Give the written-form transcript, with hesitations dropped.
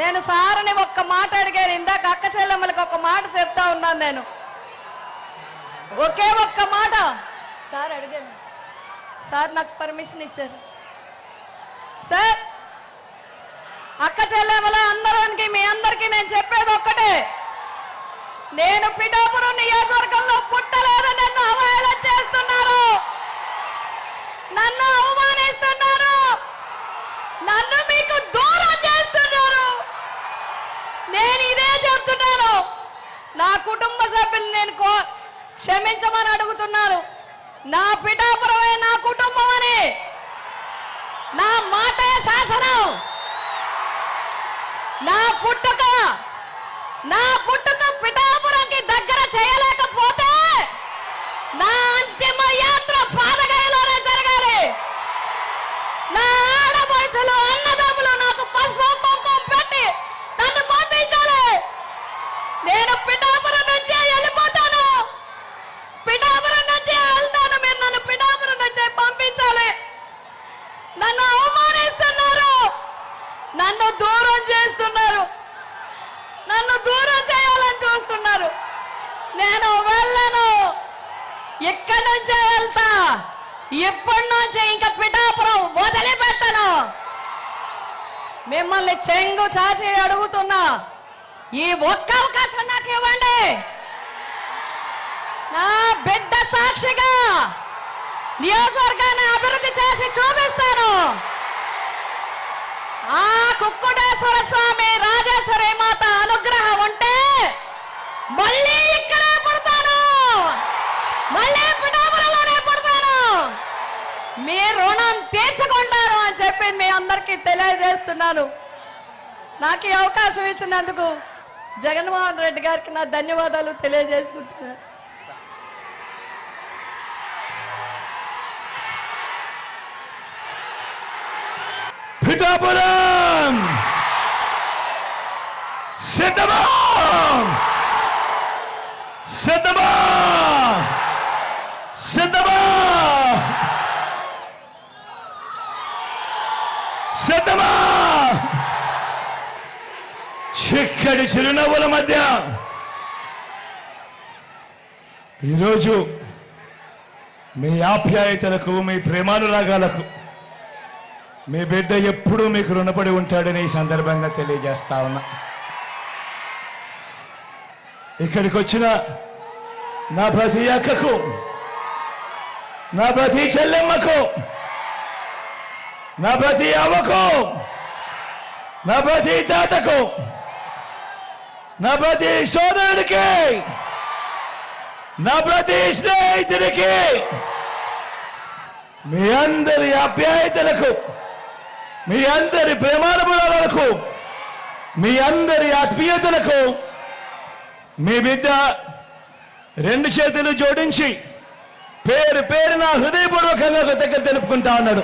నేను సార్ని ఒక్క మాట అడిగాను. ఇందాక అక్క చెల్లెమ్మలకి ఒక మాట చెప్తా ఉన్నాను. నేను ఒకే ఒక్క మాట సార్ అడిగాను. సార్ నాకు పర్మిషన్ ఇచ్చారు. సార్ అక్క చెల్లెమ్మల అందరికి మీ అందరికీ నేను చెప్పేది ఒక్కటే, నేను పిఠాపురం నియోజకవర్గంలో పుట్టలేదు. నన్ను అవహేళన చేస్తున్నారు, నన్ను అవమానిస్తున్నారు, నన్ను మీకు దూరం చేస్తున్నారు. నేను ఇదే చెప్తున్నాను. నా కుటుంబ సభ్యులు నేను క్షమించమని అడుగుతున్నాను. నా పిఠాపురమే నా కుటుంబం అని, నా మాటే శాసనం. నా పుట్టుక పిఠాపురంకి దగ్గర చేయలేకపోతే నా అంతిమ యాత్ర పాదగయలోనే జరగాలి. నా ఆడపడుచులు అన్నదమ్ములు నాకు పసుపు కుంకుమ పెట్టి నన్ను పంపించాలి. నేను పిఠాపురం నుంచే వెళ్ళిపోతాను, పిఠాపురం నుంచే వెళ్తాను. మీరు నన్ను పిఠాపురం నుంచే పంపించాలి. నన్ను అవమానిస్తున్నారు, నన్ను దూరం చేస్తున్నారు, నన్ను దూరం చేయాలని చూస్తున్నారు. నేను వెళ్ళను, ఇక్కడి నుంచే వెళ్తా. ఇప్పటి నుంచి ఇంకా పిఠాపురం వదిలిపెట్టను. మిమ్మల్ని చెంగు చాచి అడుగుతున్నా, ఈ ఒక్క అవకాశం నాకు ఇవ్వండి. నా బిడ్డ సాక్షిగా నియోజకవర్గాన్ని అభివృద్ధి చేసి చూపిస్తాను. ఆ కుక్కుటేశ్వర స్వామి రాజేశ్వరి మాత అనుగ్రహం ఉంటే మళ్ళీ ఇక్కడే పుడతాను, మళ్ళీ పిఠాపురంలోనే పుడతాను. మీ రుణం తీర్చుకుంటాను అని చెప్పి మీ అందరికీ తెలియజేస్తున్నాను. నాకు ఈ అవకాశం ఇచ్చినందుకు జగన్మోహన్ రెడ్డి గారికి నా ధన్యవాదాలు తెలియజేసుకుంటున్నాను. పిఠాపురం సిద్ధమా, సిద్ధమా, సిద్ధమా, సిద్ధమా. చిక్కడి చిరునవ్వుల మధ్య ఈరోజు మీ ఆప్యాయతలకు, మీ ప్రేమానురాగాలకు మీ బిడ్డ ఎప్పుడూ మీకు రుణపడి ఉంటాడని ఈ సందర్భంగా తెలియజేస్తా ఉన్నా. ఇక్కడికి వచ్చిన నా ప్రతి అక్కకు, నా ప్రతి చెల్లెమ్మకు, నా ప్రతి అవ్వకు, నా ప్రతి తాతకు, నా ప్రతి సోదరుడికి, నా ప్రతి స్నేహితుడికి, మీ అందరి ఆప్యాయతలకు, మీ అందరి ప్రేమానుభవాలకు, మీ అందరి ఆత్మీయతలకు మీ బిడ్డ రెండు చేతులు జోడించి పేరు పేరున హృదయపూర్వకంగా కృతజ్ఞతలు తెలుపుకుంటా ఉన్నాడు.